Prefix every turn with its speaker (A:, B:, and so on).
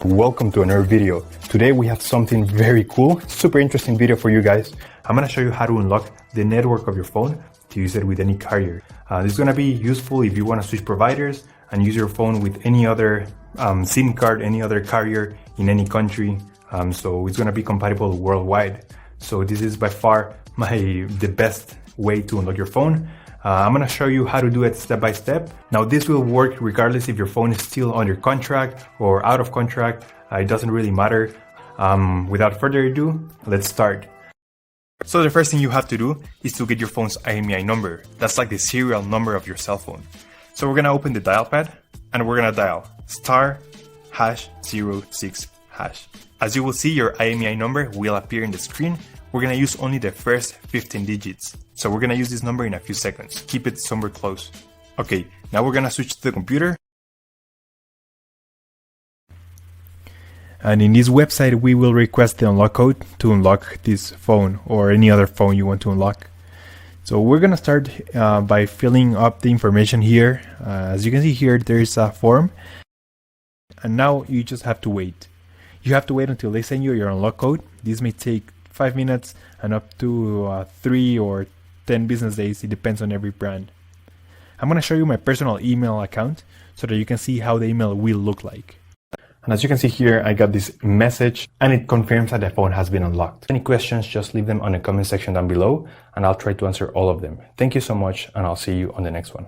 A: Welcome to another video. Today we have something very cool, super interesting video for you guys. I'm gonna show you how to unlock the network of your phone to use it with any carrier. This is gonna be useful if you wanna switch providers and use your phone with any other SIM card, any other carrier in any country. So it's gonna be compatible worldwide. So this is by far the best way to unlock your phone. I'm gonna show you how to do it step by step. Now this will work regardless if your phone is still under contract or out of contract. It doesn't really matter. Without further ado, let's start. So the first thing you have to do is to get your phone's IMEI number. That's like the serial number of your cell phone. So we're gonna open the dial pad and we're gonna dial *#06#. As you will see, your IMEI number will appear in the screen. We're gonna use only the first 15 digits. So we're gonna use this number in a few seconds. Keep it somewhere close. Okay, now we're gonna switch to the computer. And in this website, we will request the unlock code to unlock this phone or any other phone you want to unlock. So we're gonna start by filling up the information here. As you can see here, there's a form. And now you just have to wait. You have to wait until they send you your unlock code. This may take 5 minutes and up to 3 or 10 business days. It depends on every brand. I'm going to show you my personal email account so that you can see how the email will look like. And as you can see here, I got this message and it confirms that the phone has been unlocked. Any questions, just leave them on the comment section down below and I'll try to answer all of them. Thank you so much and I'll see you on the next one.